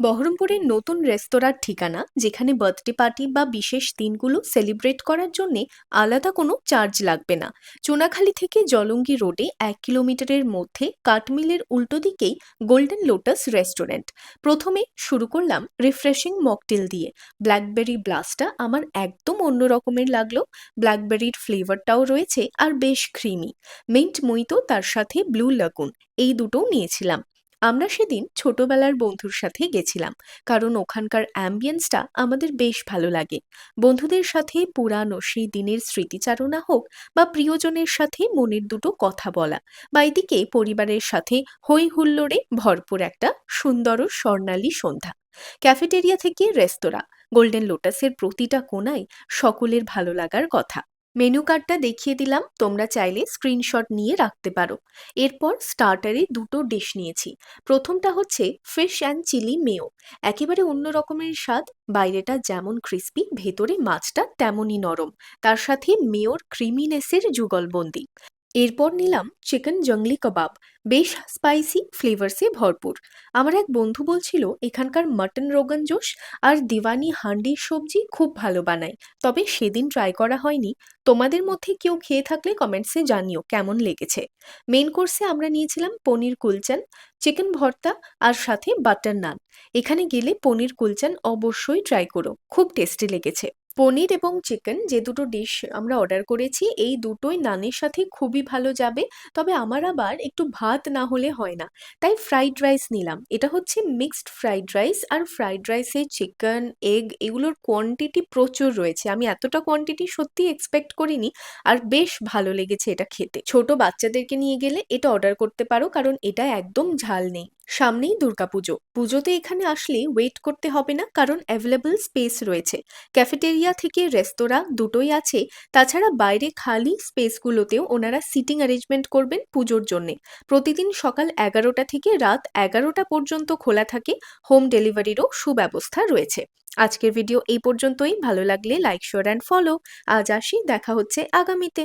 বহরমপুরের নতুন রেস্তোরাঁর ঠিকানা, যেখানে বার্থডে পার্টি বা বিশেষ দিনগুলো সেলিব্রেট করার জন্য আলাদা কোনো চার্জ লাগবে না। চুনাখালী থেকে জলঙ্গি রোডে 1 কিলোমিটারের মধ্যে কাঠমিলের উল্টো দিকেই গোল্ডেন লোটাস রেস্টুরেন্ট। প্রথমে শুরু করলাম রিফ্রেশিং মকটেল দিয়ে। ব্ল্যাকবেরি ব্লাস্টটা আমার একদম অন্য রকমের লাগলো। ব্ল্যাকবেরির ফ্লেভারটাও রয়েছে আর বেশ ক্রিমি। মিন্ট মইতো, তার সাথে ব্লু লাগুন, এই দুটোও নিয়েছিলাম। আমরা সেদিন ছোটবেলার বন্ধুর সাথে গেছিলাম, কারণ ওখানকার অ্যাম্বিয়েন্সটা আমাদের বেশ ভালো লাগে। বন্ধুদের সাথে পুরানো সেই দিনের স্মৃতিচারণা হোক, বা প্রিয়জনের সাথে মনের দুটো কথা বলা, বা এদিকে পরিবারের সাথে হই হুল্লোড়ে ভরপুর একটা সুন্দর ও স্বর্ণালী সন্ধ্যা। ক্যাফেটেরিয়া থেকে রেস্তোরাঁ, গোল্ডেন লোটাসের প্রতিটা কোণায় সকলের ভালো লাগার কথা। মেনু কার্ডটা দেখিয়ে দিলাম, তোমরা চাইলে স্ক্রিনশট নিয়ে রাখতে পারো। এরপর স্টার্টারে দুটো ডিশ নিয়েছি। প্রথমটা হচ্ছে ফিশ অ্যান্ড চিলি মেয়ো। একেবারে অন্য রকমের স্বাদ। বাইরেটা যেমন ক্রিস্পি, ভেতরে মাছটা তেমনই নরম। তার সাথে মেয়োর ক্রিমিনেসের যুগলবন্দি। এরপর নিলাম চিকেন জংলি কাবাব। বেশ স্পাইসি, ফ্লেভার্সে ভরপুর। আমার এক বন্ধু বলছিল এখানকার মাটন রোগান জোশ আর দিওয়ানি হান্ডির সবজি খুব ভালো বানায়। তবে সেদিন ট্রাই করা হয়নি। তোমাদের মধ্যে কেউ খেয়ে থাকলে কমেন্টসে জানিও কেমন লেগেছে। মেন কোর্সে আমরা নিয়েছিলাম পনির কুলচান, চিকেন ভর্তা, আর সাথে বাটার নান। এখানে গেলে পনির কুলচান অবশ্যই ট্রাই করো, খুব টেস্টি লেগেছে। পনির এবং চিকেন, যে দুটো ডিশ আমরা অর্ডার করেছি, এই দুটোই নানের সাথে খুবই ভালো যাবে। তবে আমার আবার একটু ভাত না হলে হয় না, তাই ফ্রাইড রাইস নিলাম। এটা হচ্ছে মিক্সড ফ্রাইড রাইস, আর ফ্রাইড রাইসে চিকেন, এগ এগুলোর কোয়ান্টিটি প্রচুর রয়েছে। আমি এতটা কোয়ান্টিটি সত্যি এক্সপেক্ট করিনি। আর বেশ ভালো লেগেছে এটা খেতে। ছোট বাচ্চাদেরকে নিয়ে গেলে এটা অর্ডার করতে পারো, কারণ এটা একদম ঝাল নেই। সামনেই দুর্গাপুজো। পুজোতে এখানে আসলে ওয়েট করতে হবে না, কারণ অ্যাভেলেবল স্পেস রয়েছে। ক্যাফেটেরিয়া থেকে রেস্তোরাঁ দুটোই আছে। তাছাড়া বাইরে খালি স্পেসগুলোতেও ওনারা সিটিং অ্যারেঞ্জমেন্ট করবেন পুজোর জন্যে। প্রতিদিন সকাল 11টা থেকে রাত 11টা পর্যন্ত খোলা থাকে। হোম ডেলিভারিরও সুব্যবস্থা রয়েছে। আজকের ভিডিও এই পর্যন্তই। ভালো লাগলে লাইক, শেয়ার অ্যান্ড ফলো। আজ আসি, দেখা হচ্ছে আগামীতে।